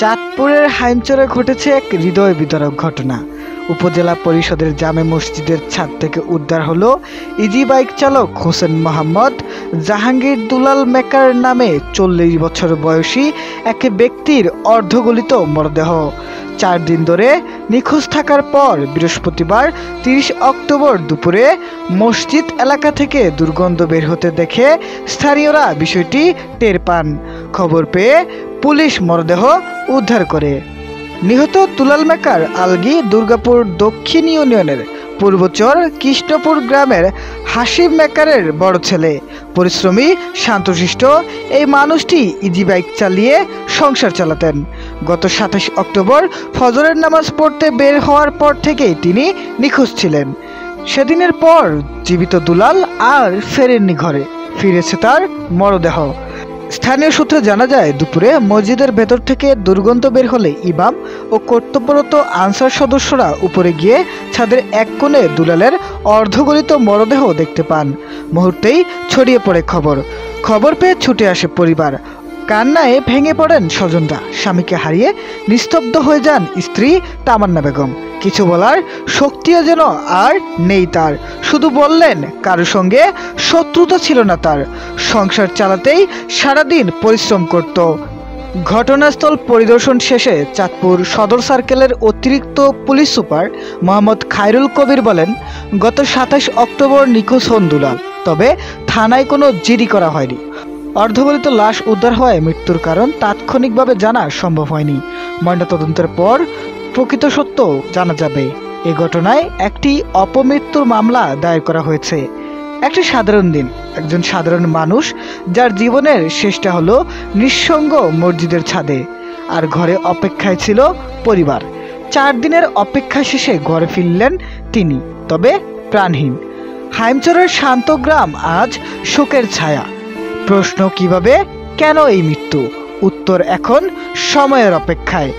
চাঁদপুরের হাইমচরে ঘটেছে এক হৃদয় বিদারক ঘটনা। উপজেলা পরিষদের জামে মসজিদের ছাদ থেকে উদ্ধার হলো ইজি বাইক চালক হোসেন মোহাম্মদ জাহাঙ্গীর দুলাল মেকার নামে ৪০ বছর বয়সী এক ব্যক্তির অর্ধগলিত মরদেহ। ৪ দিন ধরে নিখোঁজ থাকার পর বৃহস্পতিবার ৩০ অক্টোবর দুপুরে মসজিদ এলাকা থেকে দুর্গন্ধ বের হতে দেখে স্থানীয়রা বিষয়টি টের পান। খবর পেয়ে পুলিশ মরদেহ উদ্ধার করে। নিহত দুলাল মেকার আলগী দুর্গাপুর দক্ষিণ ইউনিয়নের পূর্বচর কৃষ্ণপুর গ্রামের হাসিব মেকারের বড় ছেলে। পরিশ্রমী শান্তশিষ্ট এই মানুষটি ইজি বাইক চালিয়ে সংসার চালাতেন। গত ২৭ অক্টোবর ফজরের নামাজ পড়তে বের হওয়ার পর থেকেই তিনি নিখোঁজ ছিলেন। সেদিনের পর জীবিত দুলাল আর ফেরেননি ঘরে, ফিরেছে তার মরদেহ। স্থানীয় সূত্রে জানা যায়, দুপুরে মসজিদের ভেতর থেকে দুর্গন্ধ বের হলে ইমাম ও কর্তব্যরত আনসার সদস্যরা উপরে গিয়ে ছাদের এক কোণে দুলালের অর্ধগলিত মরদেহ দেখতে পান। মুহূর্তেই ছড়িয়ে পড়ে খবর পেয়ে ছুটে আসে পরিবার। কান্নায় ভেঙে পড়েন স্বজনরা। স্বামীকে হারিয়ে নিস্তব্ধ হয়ে যান স্ত্রী তামান্না বেগম। কিছু বলার শক্তিও যেন আর নেই তার। শুধু বললেন, কারো সঙ্গে শত্রুতা ছিল না তার, সংসার চালাতেই সারাদিন পরিশ্রম করত। ঘটনাস্থল পরিদর্শন শেষে চাঁদপুর সদর সার্কেলের অতিরিক্ত পুলিশ সুপার মোহাম্মদ খায়রুল কবির বলেন, গত ২৭ অক্টোবর নিখোঁজ হন দুলাল, তবে থানায় কোনো জিডি করা হয়নি। অর্ধগলিত লাশ উদ্ধার হওয়ায় মৃত্যুর কারণ তাৎক্ষণিকভাবে জানা সম্ভব হয়নি। ময়নাতদন্তের পর প্রকৃত সত্য জানা যাবে। এ ঘটনায় একটি অপমৃত্যুর মামলা দায়ের করা হয়েছে। একটি সাধারণ দিন, একজন সাধারণ মানুষ যার জীবনের শেষটা হলো নিঃসঙ্গ মসজিদের ছাদে, আর ঘরে অপেক্ষায় ছিল পরিবার। ৪ দিনের অপেক্ষা শেষে ঘরে ফিরলেন তিনি, তবে প্রাণহীন। হাইমচরের শান্ত গ্রাম আজ শোকের ছায়া। প্রশ্ন, কিভাবে, কেন এই মৃত্যু? উত্তর এখন সময়ের অপেক্ষায়।